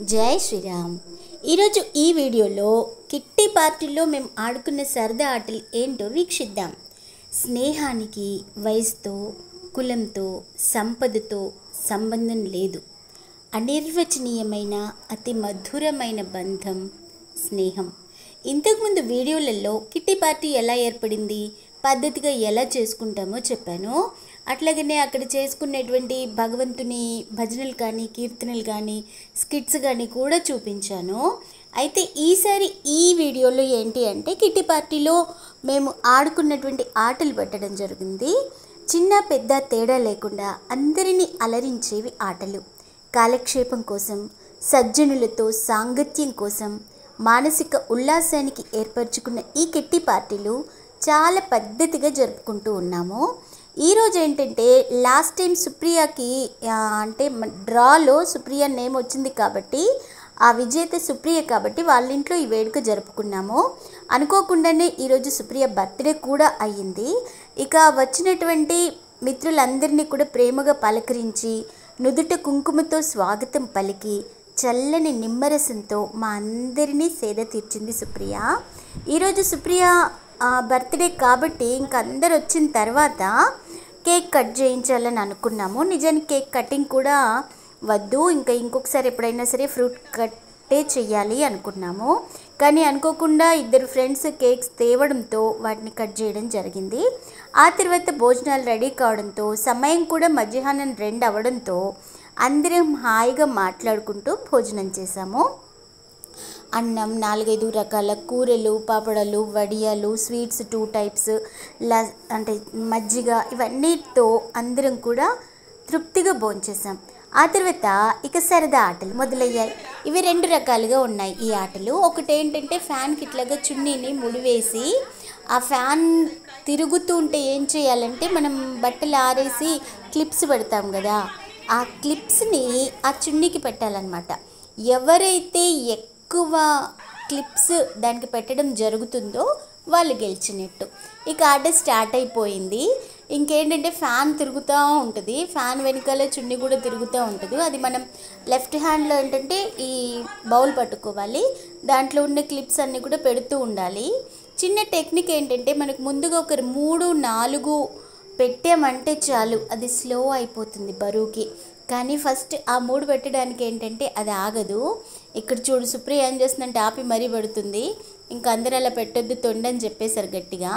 జై శ్రీరామ్. ఈరోజు ఈ వీడియోలో కిట్టి పార్టీలో మేము ఆడుకునే సరదా ఆటలు ఏంటో వీక్షిద్దాం. స్నేహానికి వయసుతో, కులంతో, సంపదతో సంబంధం లేదు. అనిర్వచనీయమైన అతి మధురమైన బంధం స్నేహం. ఇంతకుముందు వీడియోలలో కిట్టి పార్టీ ఎలా ఏర్పడింది, పద్ధతిగా ఎలా చేసుకుంటామో చెప్పాను. అట్లాగనే అక్కడ చేసుకునేటువంటి భగవంతుని భజనలు కానీ, కీర్తనలు కానీ, స్కిట్స్ కానీ కూడా చూపించాను. అయితే ఈసారి ఈ వీడియోలో ఏంటి అంటే కిట్టి పార్టీలో మేము ఆడుకున్నటువంటి ఆటలు పెట్టడం జరిగింది. చిన్న పెద్ద తేడా లేకుండా అందరినీ అలరించేవి ఆటలు. కాలక్షేపం కోసం, సజ్జనులతో సాంగత్యం కోసం, మానసిక ఉల్లాసానికి ఏర్పరచుకున్న ఈ కిట్టి పార్టీలు చాలా పద్ధతిగా జరుపుకుంటూ ఉన్నాము. ఈరోజు ఏంటంటే లాస్ట్ టైం సుప్రియకి అంటే డ్రాలో సుప్రియ నేమ్ వచ్చింది కాబట్టి ఆ విజేత సుప్రియ కాబట్టి వాళ్ళ ఇంట్లో ఈ వేడుక జరుపుకున్నాము. అనుకోకుండానే ఈరోజు సుప్రియ బర్త్డే కూడా అయ్యింది. ఇక వచ్చినటువంటి మిత్రులందరినీ కూడా ప్రేమగా పలకరించి నుదుట కుంకుమతో స్వాగతం పలికి చల్లని నిమ్మరసంతో మా అందరినీ సేద తీర్చింది సుప్రియ. ఈరోజు సుప్రియ బర్త్డే కాబట్టి ఇంక అందరు వచ్చిన తర్వాత కేక్ కట్ చేయించాలని అనుకున్నాము. నిజానికి కేక్ కటింగ్ కూడా వద్దు, ఇంకొకసారి ఎప్పుడైనా సరే ఫ్రూట్ కట్టే చెయ్యాలి అనుకున్నాము. కానీ అనుకోకుండా ఇద్దరు ఫ్రెండ్స్ కేక్స్ తేవడంతో వాటిని కట్ చేయడం జరిగింది. ఆ తర్వాత భోజనాలు రెడీ కావడంతో సమయం కూడా మధ్యాహ్నం 2 అవ్వడంతో అందరం హాయిగా మాట్లాడుకుంటూ భోజనం చేశాము. అన్నం, 4-5 రకాల కూరలు, పాపడాలు, వడియాలు, స్వీట్స్ 2 టైప్స్, అంటే మజ్జిగ, ఇవన్నీతో అందరం కూడా తృప్తిగా భోంచేసాం. ఆ తర్వాత ఇక సరదా ఆటలు మొదలయ్యాయి. ఇవి 2 రకాలుగా ఉన్నాయి ఈ ఆటలు. ఒకటి ఏంటంటే ఫ్యాన్కి ఇట్లాగా చున్నీని ముడివేసి ఆ ఫ్యాన్ తిరుగుతూ ఉంటే ఏం చేయాలంటే మనం బట్టలు ఆరేసి క్లిప్స్ పెడతాం కదా, ఆ క్లిప్స్ని ఆ చున్నీకి పెట్టాలన్నమాట. ఎవరైతే ఎక్కువ క్లిప్స్ దానికి పెట్టడం జరుగుతుందో వాళ్ళు గెలిచినట్టు. ఇక ఆట స్టార్ట్ అయిపోయింది. ఇంకేంటంటే ఫ్యాన్ తిరుగుతూ ఉంటుంది, ఫ్యాన్ వెనకాల చున్నీ కూడా తిరుగుతూ ఉంటుంది. అది మనం లెఫ్ట్ హ్యాండ్లో ఏంటంటే ఈ బౌల్ పట్టుకోవాలి, దాంట్లో ఉన్న క్లిప్స్ అన్నీ కూడా పెడుతూ ఉండాలి. చిన్న టెక్నిక్ ఏంటంటే మనకు ముందుగా ఒక 3-4 పెట్టామంటే చాలు, అది స్లో అయిపోతుంది బరువుకి. కానీ ఫస్ట్ ఆ 3 పెట్టడానికి ఏంటంటే అది ఆగదు. ఇక్కడ చూడు సుప్రియ ఏం చేస్తుందంటే ఆపి మరీ పెడుతుంది. ఇంకా అందరూ అలా పెట్టొద్దు తొండని చెప్పేశారు గట్టిగా.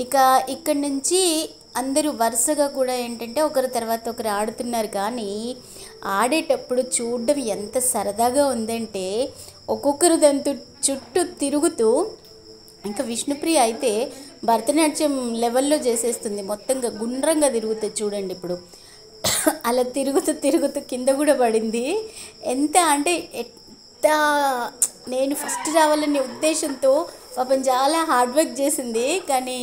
ఇక ఇక్కడి నుంచి అందరూ వరుసగా కూడా ఏంటంటే ఒకరి తర్వాత ఒకరు ఆడుతున్నారు. కానీ ఆడేటప్పుడు చూడడం ఎంత సరదాగా ఉందంటే ఒక్కొక్కరు దాంతో చుట్టూ తిరుగుతూ, ఇంకా విష్ణుప్రియ అయితే భరతనాట్యం లెవెల్లో చేసేస్తుంది, మొత్తంగా గుండ్రంగా తిరుగుతుంది చూడండి. ఇప్పుడు అలా తిరుగుతూ కింద కూడా పడింది. ఎంత అంటే నేను ఫస్ట్ రావాలనే ఉద్దేశంతో పాపం చాలా హార్డ్ వర్క్ చేసింది. కానీ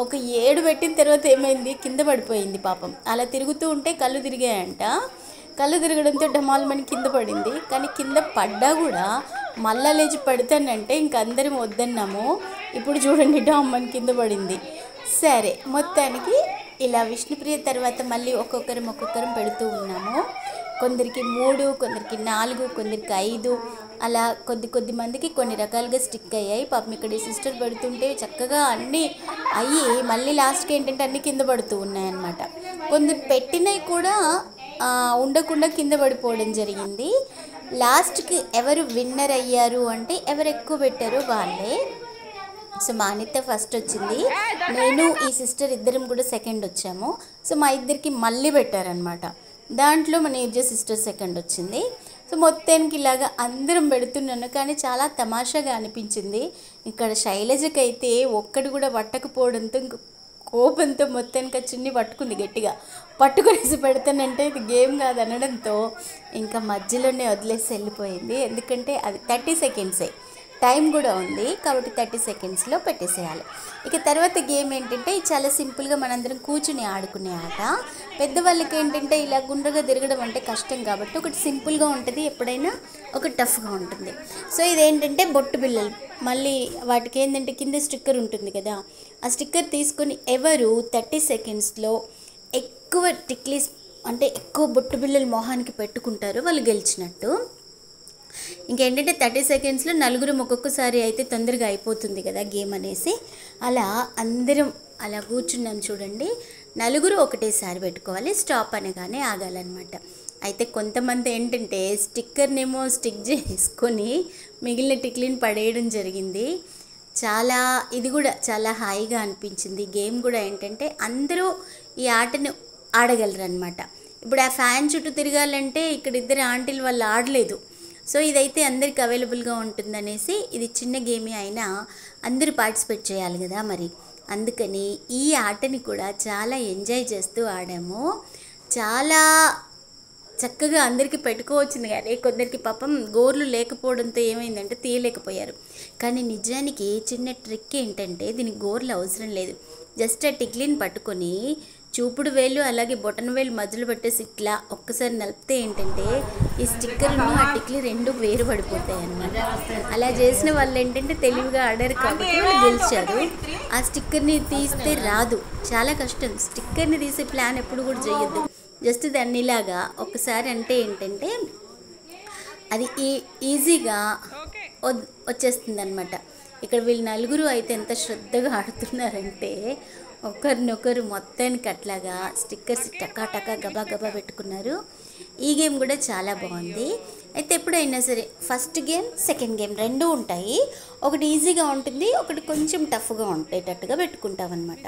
ఒక 7 పెట్టిన తర్వాత ఏమైంది, కింద పడిపోయింది పాపం. అలా తిరుగుతూ ఉంటే కళ్ళు తిరిగాయంట. కళ్ళు తిరగడంతో డమాల్మని కింద పడింది. కానీ కింద పడ్డా కూడా మళ్ళా లేచి పడతానంటే ఇంక అందరం వద్దన్నాము. ఇప్పుడు చూడండి డామ్మని కింద పడింది. సరే, మొత్తానికి ఇలా విష్ణుప్రియ తర్వాత మళ్ళీ ఒక్కొక్కరం పెడుతూ ఉన్నాము. కొందరికి 3, కొందరికి 4, కొందరికి 5, అలా కొద్ది మందికి కొన్ని రకాలుగా స్టిక్ అయ్యాయి. పాపం ఇక్కడ ఈ సిస్టర్ పెడుతుంటే చక్కగా అన్నీ అయ్యి మళ్ళీ లాస్ట్కి ఏంటంటే అన్నీ కింద పడుతూ ఉన్నాయన్నమాట. కొందరు పెట్టినవి కూడా ఉండకుండా కింద పడిపోవడం జరిగింది. లాస్ట్కి ఎవరు విన్నర్ అయ్యారు అంటే ఎవరు ఎక్కువ పెట్టారో వాళ్ళే. సో మా అనిత ఫస్ట్ వచ్చింది, నేను ఈ సిస్టర్ ఇద్దరం కూడా సెకండ్ వచ్చాము. సో మా ఇద్దరికి మళ్ళీ పెట్టారనమాట. దాంట్లో మన నిర్జ సిస్టర్ సెకండ్ వచ్చింది. సో మొత్తానికి ఇలాగా అందరం పెడుతున్నాను. కానీ చాలా తమాషాగా అనిపించింది. ఇక్కడ శైలజకైతే ఒక్కడు కూడా పట్టకపోవడంతో ఇంక కోపంతో మొత్తానికి చున్ని పట్టుకుంది, గట్టిగా పట్టుకునేసి పెడతానంటే ఇది గేమ్ కాదు అనడంతో ఇంకా మధ్యలోనే వదిలేసి వెళ్ళిపోయింది. ఎందుకంటే అది 30 సెకండ్సే, టైం కూడా ఉంది కాబట్టి 30 సెకండ్స్లో పెట్టేసేయాలి. ఇక తర్వాత గేమ్ ఏంటంటే చాలా సింపుల్గా మనందరం కూర్చుని ఆడుకునే ఆట. పెద్దవాళ్ళకి ఏంటంటే ఇలా గుండ్రగా తిరగడం అంటే కష్టం కాబట్టి ఒకటి సింపుల్గా ఉంటుంది, ఎప్పుడైనా ఒక టఫ్గా ఉంటుంది. సో ఇదేంటంటే బొట్టు బిళ్ళలు, మళ్ళీ వాటికి ఏంటంటే కింద స్టిక్కర్ ఉంటుంది కదా, ఆ స్టిక్కర్ తీసుకొని ఎవరు 30 సెకండ్స్లో ఎక్కువ టిక్లీస్ అంటే ఎక్కువ బొట్టు బిళ్ళలు మొహానికి పెట్టుకుంటారో వాళ్ళు గెలిచినట్టు. ఇంకేంటంటే 30 సెకండ్స్లో నలుగురు ఒక్కొక్కసారి అయితే తొందరగా అయిపోతుంది కదా గేమ్ అనేసి అలా అందరం అలా కూర్చున్నాం చూడండి. నలుగురు ఒకటేసారి పెట్టుకోవాలి, స్టాప్ అనగానే ఆగాలన్నమాట. అయితే కొంతమంది ఏంటంటే స్టిక్కర్నేమో స్టిక్ చేసుకొని మిగిలిన టిక్లీని పడేయడం జరిగింది. ఇది కూడా చాలా హాయిగా అనిపించింది. గేమ్ కూడా ఏంటంటే అందరూ ఈ ఆటను ఆడగలరు అనమాట. ఇప్పుడు ఆ ఫ్యాన్ చుట్టూ తిరగాలంటే ఇక్కడ ఇద్దరు ఆంటీలు వాళ్ళు ఆడలేదు. సో ఇదైతే అందరికి అవైలబుల్గా ఉంటుందనేసి, ఇది చిన్న గేమే అయినా అందరూ పార్టిసిపేట్ చేయాలి కదా మరి, అందుకని ఈ ఆటని కూడా చాలా ఎంజాయ్ చేస్తూ ఆడాము. చాలా చక్కగా అందరికీ పెట్టుకోవచ్చింది, కానీ కొందరికి పాపం గోర్లు లేకపోవడంతో ఏమైందంటే తీయలేకపోయారు. కానీ నిజానికి చిన్న ట్రిక్ ఏంటంటే దీనికి గోర్లు అవసరం లేదు. జస్ట్ ఆ టిక్లీని పట్టుకొని చూపుడు వేలు అలాగే బొటన వేలు మధ్యలో పెట్టేసి ఇట్లా ఒక్కసారి నలిపితే ఏంటంటే ఈ స్టిక్కర్ను ఆ టిక్లీ రెండు వేరు పడిపోతాయి అన్నమాట. అలా చేసిన వాళ్ళు ఏంటంటే తెలివిగా ఆడారు కాబట్టి వాళ్ళు గెలిచారు. ఆ స్టిక్కర్ని తీస్తే రాదు, చాలా కష్టం. స్టిక్కర్ని తీసే ప్లాన్ ఎప్పుడు కూడా చేయొద్దు. జస్ట్ దాన్ని ఇలాగా ఒకసారి అంటే ఏంటంటే అది ఈజీగా వచ్చేస్తుంది అనమాట. ఇక్కడ వీళ్ళు నలుగురు అయితే ఎంత శ్రద్ధగా ఆడుతున్నారంటే ఒకరినొకరు మొత్తానికి అట్లాగా స్టిక్కర్స్ టకా గబా గబా పెట్టుకున్నారు. ఈ గేమ్ కూడా చాలా బాగుంది. అయితే ఎప్పుడైనా సరే ఫస్ట్ గేమ్ సెకండ్ గేమ్ రెండూ ఉంటాయి. ఒకటి ఈజీగా ఉంటుంది, ఒకటి కొంచెం టఫ్గా ఉండేటట్టుగా పెట్టుకుంటాం అనమాట.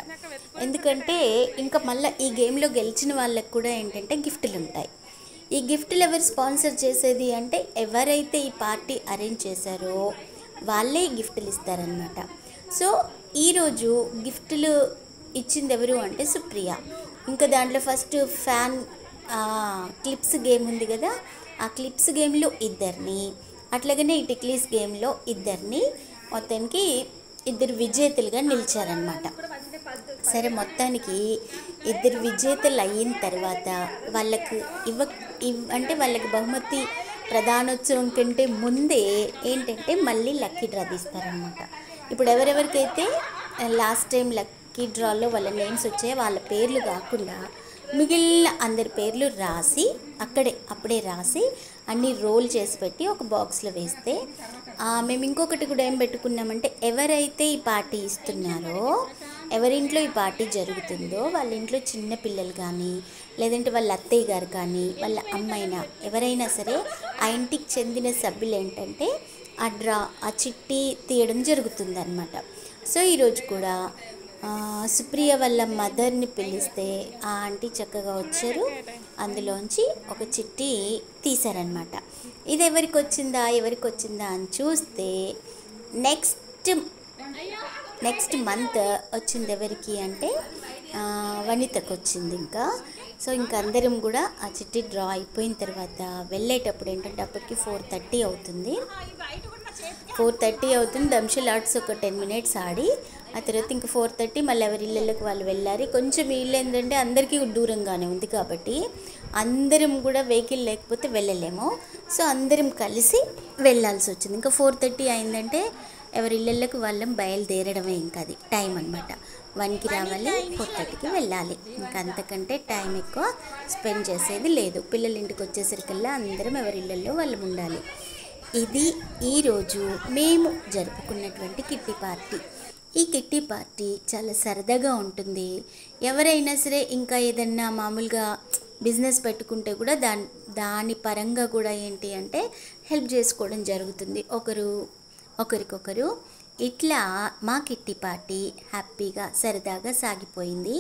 ఎందుకంటే ఇంకా మళ్ళీ ఈ గేమ్లో గెలిచిన వాళ్ళకి కూడా ఏంటంటే గిఫ్ట్లు ఉంటాయి. ఈ గిఫ్ట్లు ఎవరు స్పాన్సర్ చేసేది అంటే ఎవరైతే ఈ పార్టీ అరేంజ్ చేశారో వాళ్ళే గిఫ్ట్లు ఇస్తారనమాట. సో ఈరోజు గిఫ్ట్లు ఇచ్చింది ఎవరు అంటే సుప్రియ. ఇంకా దాంట్లో ఫస్ట్ ఫ్యాన్ క్లిప్స్ గేమ్ ఉంది కదా, ఆ క్లిప్స్ గేమ్లో ఇద్దరిని, అట్లాగనే ఈ టిక్లీస్ గేమ్లో ఇద్దరిని, మొత్తానికి ఇద్దరు విజేతలుగా నిలిచారనమాట. సరే మొత్తానికి ఇద్దరు విజేతలు అయిన తర్వాత వాళ్ళకు అంటే వాళ్ళకి బహుమతి ప్రధానోత్సవం కంటే ముందే ఏంటంటే మళ్ళీ లక్కీ డ్రా తీస్తారనమాట. ఇప్పుడు ఎవరెవరికైతే లాస్ట్ టైం లక్కీ డ్రాలో వాళ్ళ నేమ్స్ వచ్చాయో వాళ్ళ పేర్లు కాకుండా మిగిలిన అందరి పేర్లు రాసి అప్పుడే రాసి అన్నీ రోల్ చేసి పెట్టి ఒక బాక్స్లో వేస్తే, మేము ఇంకొకటి కూడా ఏం పెట్టుకున్నామంటే ఎవరైతే ఈ పార్టీ ఇస్తున్నారో, ఎవరింట్లో ఈ పార్టీ జరుగుతుందో వాళ్ళ ఇంట్లో చిన్న పిల్లలు కానీ లేదంటే వాళ్ళ అత్తయ్య గారు కానీ వాళ్ళ అమ్మైనా ఎవరైనా సరే ఆ ఇంటికి చెందిన సభ్యులు ఏంటంటే ఆ చిట్టి తీయడం జరుగుతుందన్నమాట. సో ఈరోజు కూడా సుప్రియ వాళ్ళ మదర్ని పిలిస్తే ఆ ఆంటీ చక్కగా వచ్చారు, అందులోంచి ఒక చిట్టి తీశారనమాట. ఇది ఎవరికి వచ్చిందా అని చూస్తే నెక్స్ట్ మంత్ వచ్చింది ఎవరికి అంటే వనితకు వచ్చింది. ఇంకా అందరం కూడా ఆ చిట్టి డ్రా అయిపోయిన తర్వాత వెళ్ళేటప్పుడు ఏంటంటే అప్పటికి 4:30 అవుతుంది. 4:30 అవుతుంది. దంషల్ ఆర్ట్స్ ఒక 10 minutes ఆడి ఆ తర్వాత ఇంకా 4:30 మళ్ళీ ఎవరి ఇళ్ళకి వాళ్ళు వెళ్ళారు. కొంచెం ఇల్లు ఏంటంటే అందరికీ దూరంగానే ఉంది కాబట్టి అందరం కూడా వెహికల్ లేకపోతే వెళ్ళలేము. సో అందరం కలిసి వెళ్ళాల్సి వచ్చింది. ఇంకా 4:30 అయిందంటే ఎవరి ఇళ్ళకి వాళ్ళం బయలుదేరడమే, ఇంకా అది టైం అనమాట. 1కి రావాలి, 4:30కి వెళ్ళాలి. ఇంకా అంతకంటే టైం ఎక్కువ స్పెండ్ చేసేది లేదు. పిల్లల ఇంటికి వచ్చేసరికల్లా అందరం ఎవరి ఇళ్ళల్లో వాళ్ళు ఉండాలి. ఇది ఈరోజు మేము జరుపుకున్నటువంటి కిట్టి పార్టీ. ఈ కిట్టి పార్టీ చాలా సరదాగా ఉంటుంది. ఎవరైనా సరే ఇంకా ఏదన్నా మామూలుగా బిజినెస్ పెట్టుకుంటే కూడా దాని పరంగా కూడా ఏంటి అంటే హెల్ప్ చేసుకోవడం జరుగుతుంది ఒకరికొకరు. ఇట్లా మా కిట్టి పార్టీ హ్యాపీగా సరదాగా సాగిపోయింది.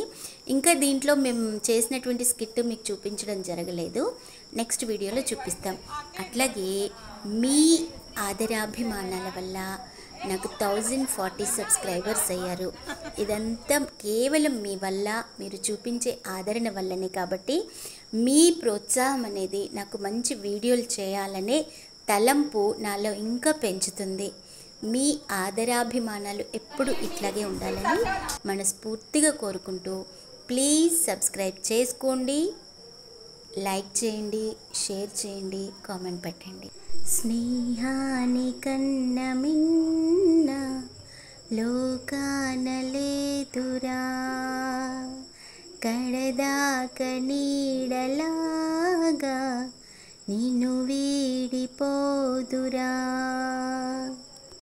ఇంకా దీంట్లో మేము చేసినటువంటి స్కిట్ మీకు చూపించడం జరగలేదు, నెక్స్ట్ వీడియోలో చూపిస్తాం. అట్లాగే మీ ఆదరాభిమానాల వల్ల నాకు 1040 సబ్స్క్రైబర్స్ అయ్యారు. ఇదంతా కేవలం మీ వల్ల, మీరు చూపించే ఆదరణ వల్లనే. కాబట్టి మీ ప్రోత్సాహం అనేది నాకు మంచి వీడియోలు చేయాలనే తలంపు నాలో ఇంకా పెంచుతుంది. మీ ఆదరాభిమానాలు ఎప్పుడు ఇట్లాగే ఉండాలని మనస్ఫూర్తిగా కోరుకుంటూ ప్లీజ్ సబ్స్క్రైబ్ చేసుకోండి, లైక్ చేయండి, షేర్ చేయండి, కామెంట్ పెట్టండి. స్నేహానికన్న మిన్న లోకానలేదురా, కడదాక నీడలాగా నిన్ను వీడిపోదురా.